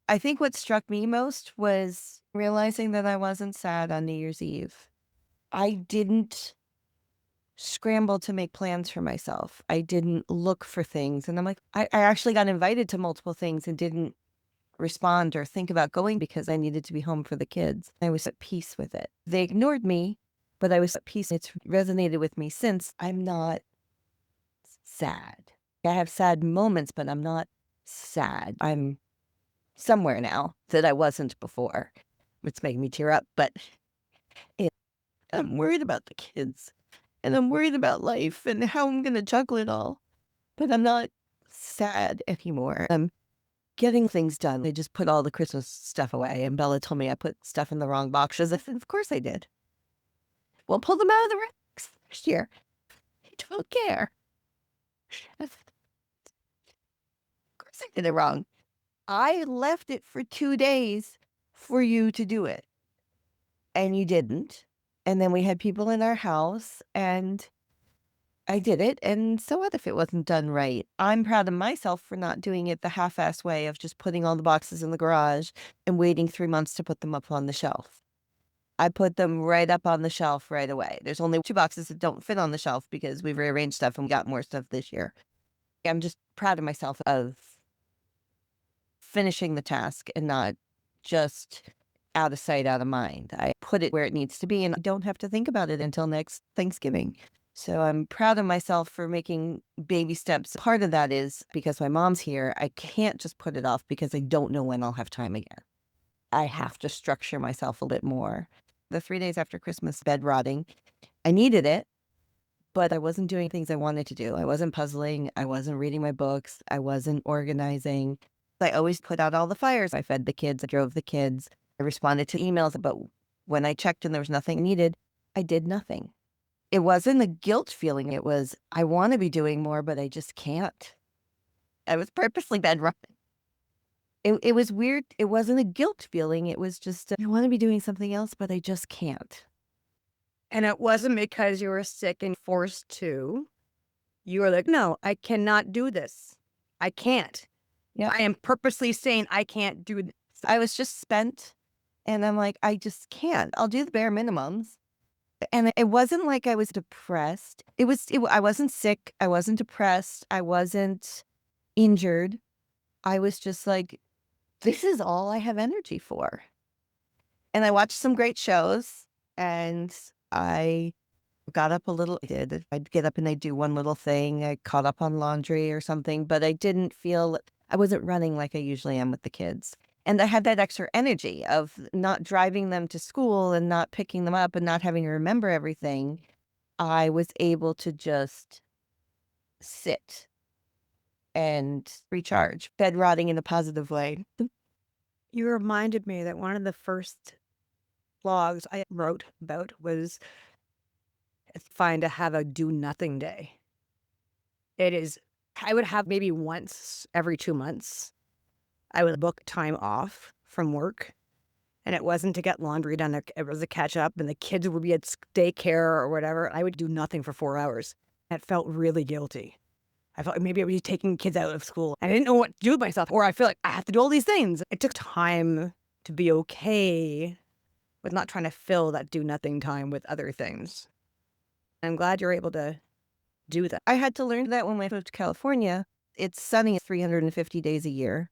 I think what struck me most was realizing that I wasn't sad on New Year's Eve. I didn't scramble to make plans for myself. I didn't look for things. And I'm like, I actually got invited to multiple things and didn't respond or think about going because I needed to be home for the kids. I was at peace with it. They ignored me, but I was at peace. It's resonated with me since. I'm not sad. I have sad moments, but I'm not sad. I'm somewhere now that I wasn't before. It's making me tear up, but I'm worried about the kids and I'm worried about life and how I'm going to juggle it all. But I'm not sad anymore. I'm getting things done. I just put all the Christmas stuff away, and Bella told me I put stuff in the wrong boxes. I said, of course I did. We'll pull them out of the racks next year. I don't care. Of course I did it wrong. I left it for 2 days for you to do it. And you didn't. And then we had people in our house and I did it. And so what if it wasn't done right? I'm proud of myself for not doing it the half-ass way of just putting all the boxes in the garage and waiting 3 months to put them up on the shelf. I put them right up on the shelf right away. There's only 2 boxes that don't fit on the shelf because we've rearranged stuff and we got more stuff this year. I'm just proud of myself of finishing the task and not just out of sight, out of mind. I put it where it needs to be and I don't have to think about it until next Thanksgiving. So I'm proud of myself for making baby steps. Part of that is because my mom's here, I can't just put it off because I don't know when I'll have time again. I have to structure myself a bit more. The 3 days after Christmas, bed rotting, I needed it, but I wasn't doing things I wanted to do. I wasn't puzzling. I wasn't reading my books. I wasn't organizing. I always put out all the fires. I fed the kids. I drove the kids. I responded to emails, but when I checked and there was nothing needed, I did nothing. It wasn't a guilt feeling. It was, I want to be doing more, but I just can't. I was purposely bedrotting. It was weird. It wasn't a guilt feeling. It was just, I want to be doing something else, but I just can't. And it wasn't because you were sick and forced to. You were like, no, I cannot do this. I can't. Yep. I am purposely saying I can't do this. I was just spent and I'm like, I just can't. I'll do the bare minimums. And it wasn't like I was depressed. I wasn't sick. I wasn't depressed. I wasn't injured. I was just like, this is all I have energy for. And I watched some great shows and I got up a little. I'd get up and I'd do one little thing. I caught up on laundry or something, but I didn't feel, I wasn't running like I usually am with the kids. And I had that extra energy of not driving them to school and not picking them up and not having to remember everything. I was able to just sit and recharge, bed rotting in a positive way. You reminded me that one of the first blogs I wrote about was it's fine to have a do nothing day. It is, I would have maybe once every 2 months, I would book time off from work. And it wasn't to get laundry done, it was to catch up, and the kids would be at daycare or whatever. I would do nothing for 4 hours. It felt really guilty. I felt like maybe I would be taking kids out of school. I didn't know what to do with myself, or I feel like I have to do all these things. It took time to be okay with not trying to fill that do nothing time with other things. I'm glad you're able to do that. I had to learn that when I moved to California. It's sunny 350 days a year.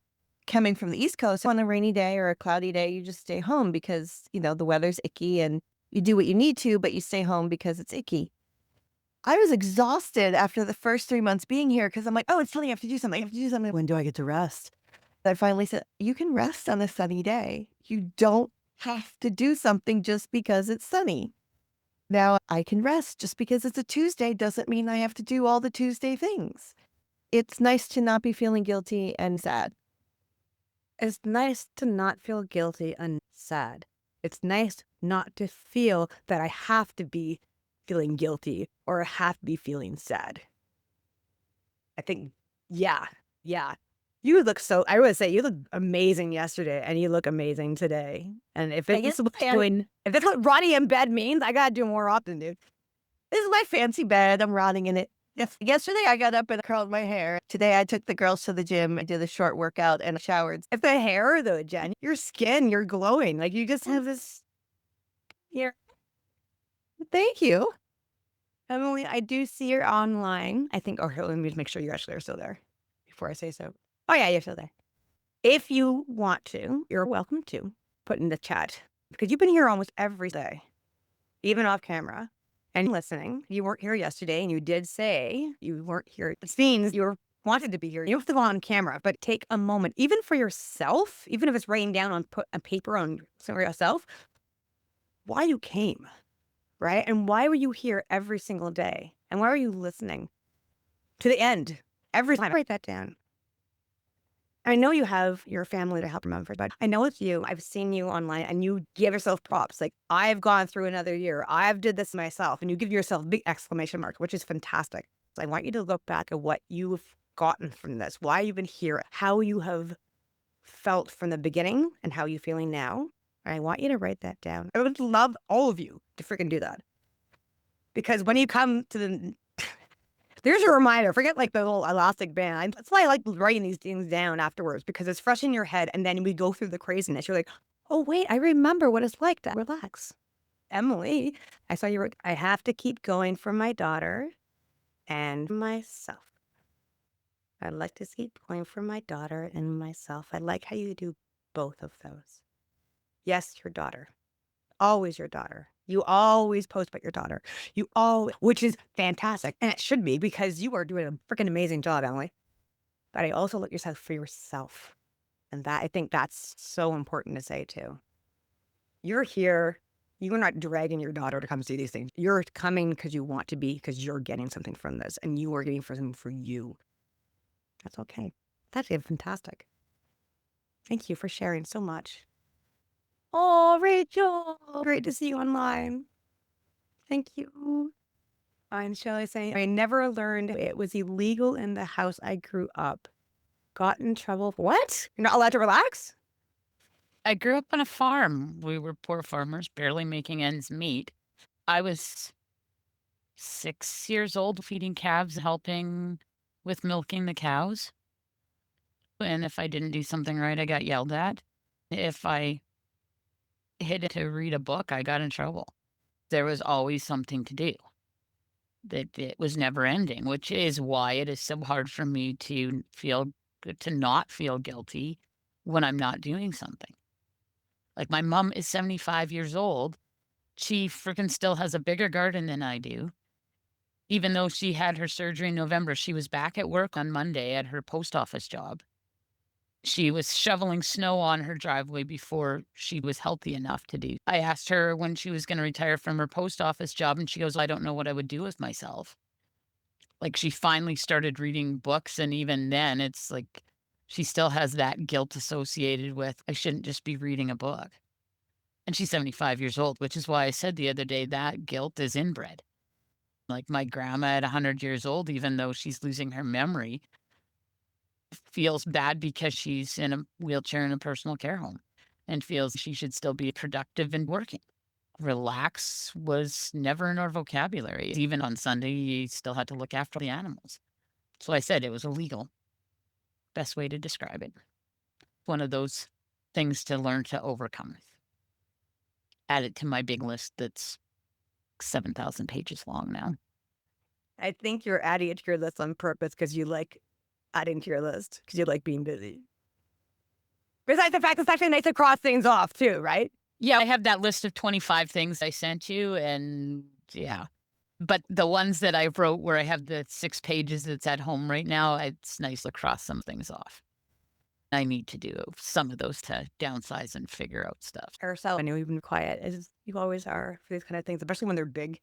Coming from the East Coast, on a rainy day or a cloudy day, you just stay home because, the weather's icky and you do what you need to, but you stay home because it's icky. I was exhausted after the first 3 months being here because I'm like, oh, it's sunny. I have to do something. I have to do something. When do I get to rest? I finally said, you can rest on a sunny day. You don't have to do something just because it's sunny. Now I can rest just because it's a Tuesday doesn't mean I have to do all the Tuesday things. It's nice to not be feeling guilty and sad. It's nice to not feel guilty and sad. It's nice not to feel that I have to be feeling guilty or I have to be feeling sad. I think, yeah. You look I would say you look amazing yesterday and you look amazing today. And if it's if that's what rotting in bed means, I gotta do more often, dude. This is my fancy bed. I'm rotting in it. Yesterday I got up and curled my hair. Today I took the girls to the gym. I did a short workout and showered. If the hair though, Jen, your skin, you're glowing. Like you just have this here. Thank you. Emily, I do see you're online. I think, here, let me just make sure you actually are still there before I say so. Oh yeah, you're still there. If you want to, you're welcome to put in the chat because you've been here almost every day, even off camera. And listening, you weren't here yesterday and you did say you weren't here. It means you wanted to be here. You have to go on camera, but take a moment, even for yourself, even if it's writing down on a paper on for yourself, why you came, right? And why were you here every single day? And why are you listening to the end every time? Write that down. I know you have your family to help remember, but I know it's you. I've seen you online and you give yourself props. Like, I've gone through another year. I've did this myself. And you give yourself a big exclamation mark, which is fantastic. So I want you to look back at what you've gotten from this, why you've been here, how you have felt from the beginning and how you're feeling now. And I want you to write that down. I would love all of you to freaking do that. Because when you come to the there's a reminder. Forget like the little elastic band. That's why I like writing these things down afterwards because it's fresh in your head. And then we go through the craziness. You're like, oh, wait, I remember what it's like to relax. Emily, I saw you wrote, I have to keep going for my daughter and myself. I'd like to keep going for my daughter and myself. I like how you do both of those. Yes, your daughter. Always your daughter. You always post about your daughter. Which is fantastic. And it should be because you are doing a freaking amazing job, Emily. But I also look yourself for yourself. And I think that's so important to say too. You're here. You are not dragging your daughter to come see these things. You're coming because you want to be, because you're getting something from this and you are getting something for you. That's okay. That's fantastic. Thank you for sharing so much. Oh, Rachel, great to see you online. Thank you. I'm Shelley saying, I never learned it was illegal in the house I grew up. Got in trouble. What? You're not allowed to relax? I grew up on a farm. We were poor farmers, barely making ends meet. I was 6 years old, feeding calves, helping with milking the cows. And if I didn't do something right, I got yelled at. If I hid to read a book, I got in trouble. There was always something to do. That it was never ending, which is why it is so hard for me to not feel guilty when I'm not doing something. Like my mom is 75 years old. She freaking still has a bigger garden than I do. Even though she had her surgery in November, she was back at work on Monday at her post office job. She was shoveling snow on her driveway before she was healthy enough to do. I asked her when she was going to retire from her post office job, and she goes, I don't know what I would do with myself. Like, she finally started reading books, and even then, it's like she still has that guilt associated with, I shouldn't just be reading a book. And she's 75 years old, which is why I said the other day that guilt is inbred. Like my grandma at 100 years old, even though she's losing her memory, feels bad because she's in a wheelchair in a personal care home and feels she should still be productive and working. Relax was never in our vocabulary. Even on Sunday, you still had to look after the animals. So I said it was illegal. Best way to describe it. One of those things to learn to overcome. Add it to my big list that's 7,000 pages long now. I think you're adding it to your list on purpose because you like adding to your list because you like being busy. Besides the fact it's actually nice to cross things off too, right? Yeah, I have that list of 25 things I sent you, and yeah. But the ones that I wrote where I have the 6 pages that's at home right now, it's nice to cross some things off. I need to do some of those to downsize and figure out stuff. Ourselves, I know you've been quiet, as you always are for these kind of things, especially when they're big,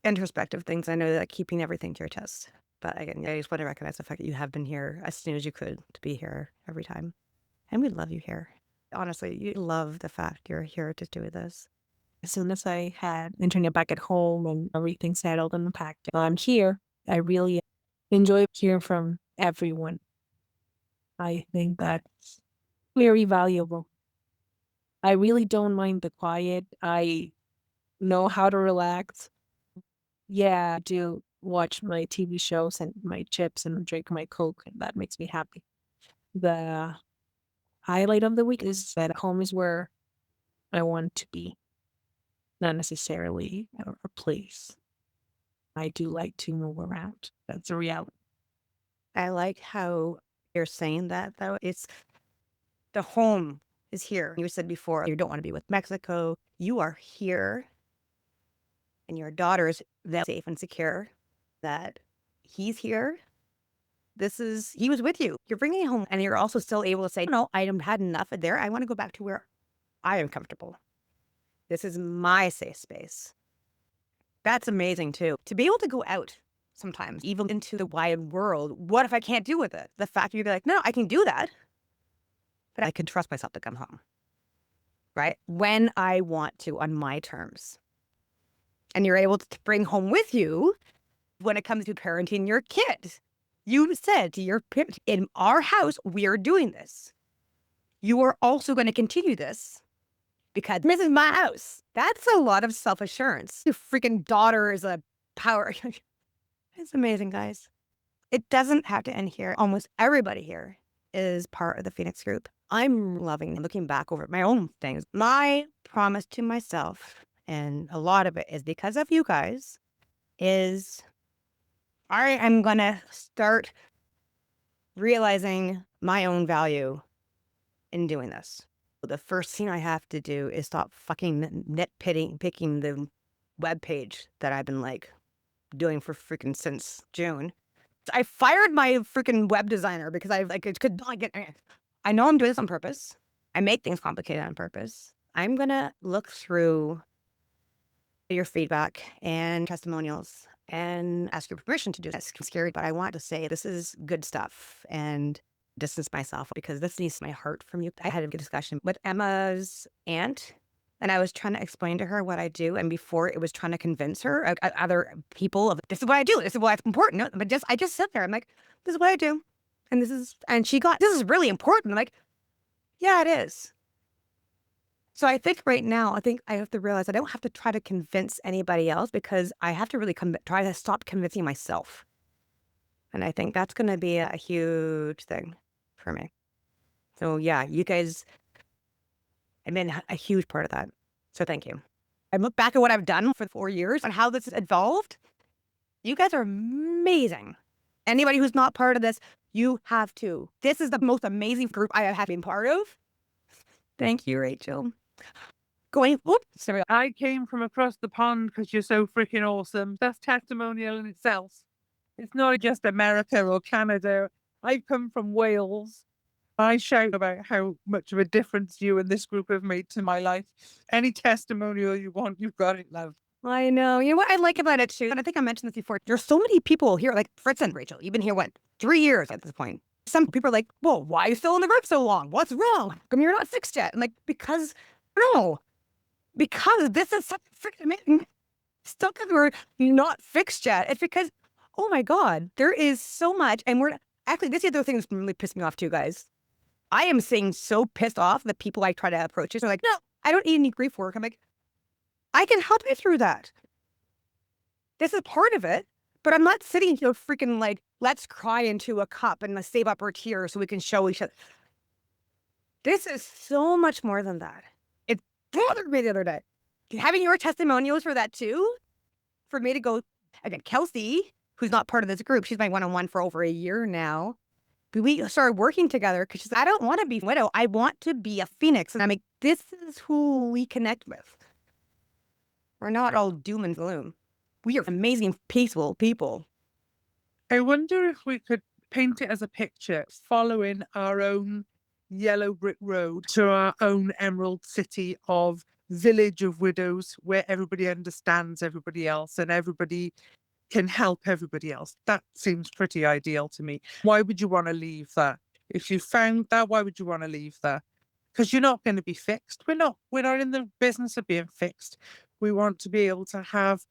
introspective things. I know that keeping everything to your chest. But again, I just want to recognize the fact that you have been here as soon as you could to be here every time. And we love you here. Honestly, you love the fact you're here to do this. As soon as I had internet back at home and everything settled and packed, I'm here. I really enjoy hearing from everyone. I think that's very valuable. I really don't mind the quiet. I know how to relax. Yeah, I do watch my TV shows and my chips and drink my Coke, and that makes me happy. The highlight of the week is that home is where I want to be, not necessarily a place. I do like to move around. That's a reality. I like how you're saying that, though. It's the home is here. You said before you don't want to be with Mexico. You are here, and your daughter is safe and secure. That he's here. He was with you. You're bringing it home, and you're also still able to say, no, I had enough of there. I want to go back to where I am comfortable. This is my safe space. That's amazing too. To be able to go out sometimes, even into the wide world. What if I can't do with it? The fact you'd be like, no, I can do that, but I can trust myself to come home, right? When I want to, on my terms. And you're able to bring home with you when it comes to parenting your kid. You said to your parents, in our house, we are doing this. You are also going to continue this because this is my house. That's a lot of self-assurance. Your freaking daughter is a power. It's amazing, guys. It doesn't have to end here. Almost everybody here is part of the Phoenix group. I'm loving looking back over my own things. My promise to myself, and a lot of it is because of you guys, is I am going to start realizing my own value in doing this. The first thing I have to do is stop fucking picking the web page that I've been like doing for freaking since June. I fired my freaking web designer because it could not get. I know I'm doing this on purpose. I make things complicated on purpose. I'm gonna look through your feedback and testimonials and ask your permission to do this. It's scary, but I want to say this is good stuff and distance myself because this needs my heart from you. I had a good discussion with Emma's aunt, and I was trying to explain to her what I do. And before it was trying to convince her, other people of this is what I do. This is why it's important. No, but I just sit there. I'm like, this is what I do. And this is really important. I'm like, yeah, it is. So I think right now, I have to realize I don't have to try to convince anybody else because I have to really try to stop convincing myself. And I think that's going to be a huge thing for me. So yeah, you guys have been a huge part of that. So thank you. I look back at what I've done for 4 years and how this has evolved. You guys are amazing. Anybody who's not part of this, you have to. This is the most amazing group I have been part of. Thank you, Rachel. Sorry. I came from across the pond because you're so freaking awesome. That's testimonial in itself. It's not just America or Canada. I've come from Wales. I shout about how much of a difference you and this group have made to my life. Any testimonial you want, you've got it, love. I know. You know what I like about it too? And I think I mentioned this before. There's so many people here, like Fritz and Rachel. You've been here, what, 3 years at this point? Some people are like, well, why are you still in the group so long? What's wrong? How come you're not fixed yet? And like, because this is such freaking amazing. Still because we're not fixed yet. It's because, oh my God, there is so much. And we're actually, this is the other thing that's really pissed me off too, guys. I am saying so pissed off that people I try to approach are like, no, I don't need any grief work. I'm like, I can help you through that. This is part of it, but I'm not sitting here freaking like, let's cry into a cup and let's save up our tears so we can show each other. This is so much more than that. It bothered me the other day. Having your testimonials for that too, for me to go, again, Kelsey, who's not part of this group, she's my one-on-one for over a year now. But we started working together because she's like, I don't want to be a widow. I want to be a phoenix. And I'm like, this is who we connect with. We're not all doom and gloom. We are amazing, peaceful people. I wonder if we could paint it as a picture, following our own yellow brick road to our own emerald city of village of widows where everybody understands everybody else and everybody can help everybody else. That seems pretty ideal to me. Why would you want to leave that? If you found that, why would you want to leave that? Because you're not going to be fixed. We're not in the business of being fixed. We want to be able to have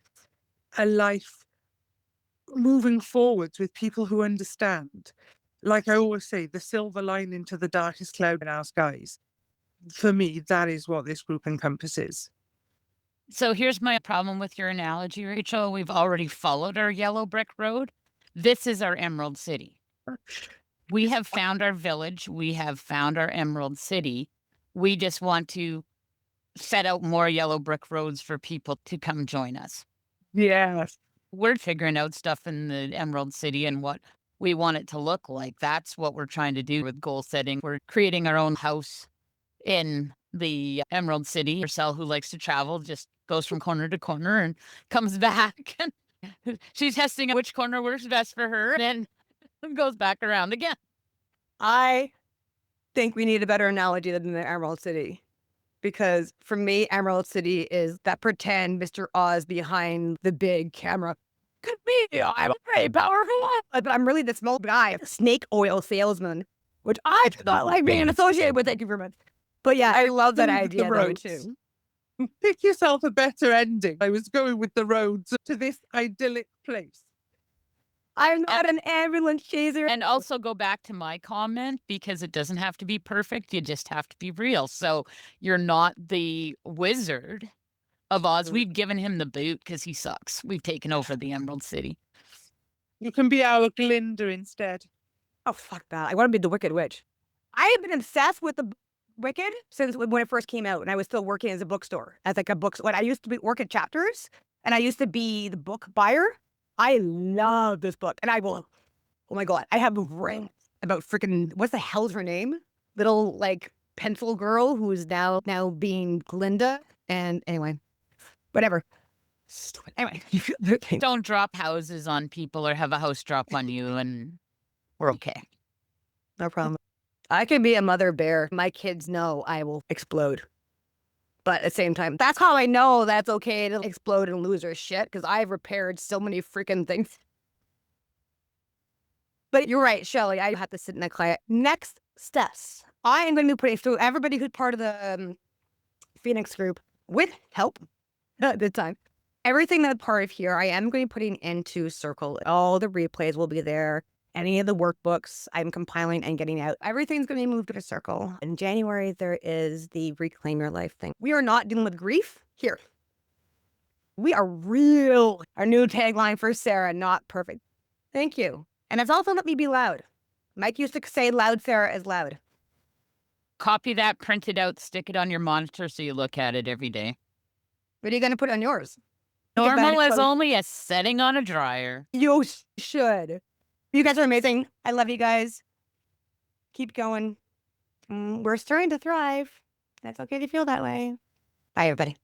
a life moving forwards with people who understand. Like I always say, the silver lining to the darkest cloud in our skies. For me, that is what this group encompasses. So here's my problem with your analogy, Rachel. We've already followed our yellow brick road. This is our Emerald City. We have found our village. We have found our Emerald City. We just want to set out more yellow brick roads for people to come join us. Yes. We're figuring out stuff in the Emerald City and what we want it to look like. That's what we're trying to do with goal setting. We're creating our own house in the Emerald City. Marcel, who likes to travel, just goes from corner to corner and comes back. And she's testing which corner works best for her and then goes back around again. I think we need a better analogy than the Emerald City. Because for me, Emerald City is that pretend Mr. Oz behind the big camera. Could be, I'm a very powerful, but I'm really the small guy, snake oil salesman, which I do not like being associated with. Thank you very much. But yeah, I love that Move the idea though roads. too. Pick yourself a better ending. I was going with the roads to this idyllic place. I'm not an ambulance chaser. And also go back to my comment, because it doesn't have to be perfect. You just have to be real. So you're not the Wizard of Oz. We've given him the boot because he sucks. We've taken over the Emerald City. You can be our Glinda instead. Oh, fuck that. I want to be the Wicked Witch. I have been obsessed with the Wicked since when it first came out, and I was still working as a bookstore, as like a book. When I used to work at Chapters, and I used to be the book buyer. I love this book, and I will. Oh my God, I have a ring about freaking what's the hell's her name? Little like pencil girl who is now being Glinda, and anyway, whatever. Stupid. Anyway, Don't drop houses on people or have a house drop on you, and we're okay. no problem. I can be a mother bear. My kids know I will explode. But at the same time, that's how I know that's okay to explode and lose their shit, because I've repaired so many freaking things. But you're right, Shelley. I have to sit in that quiet. Next steps. I am going to be putting through everybody who's part of the Phoenix group with help at the time. Everything that's part of here, I am going to be putting into Circle. All the replays will be there. Any of the workbooks I'm compiling and getting out, everything's going to be moved to Circle. In January, there is the Reclaim Your Life thing. We are not dealing with grief here. We are real. Our new tagline for Sarah, not perfect. Thank you. And it's also let me be loud. Mike used to say loud Sarah is loud. Copy that, print it out, stick it on your monitor so you look at it every day. What are you going to put on yours? Think about Normal it, is folks. only a setting on a dryer. You should. You guys are amazing. I love you guys. Keep going. We're starting to thrive. That's okay to feel that way. Bye, everybody.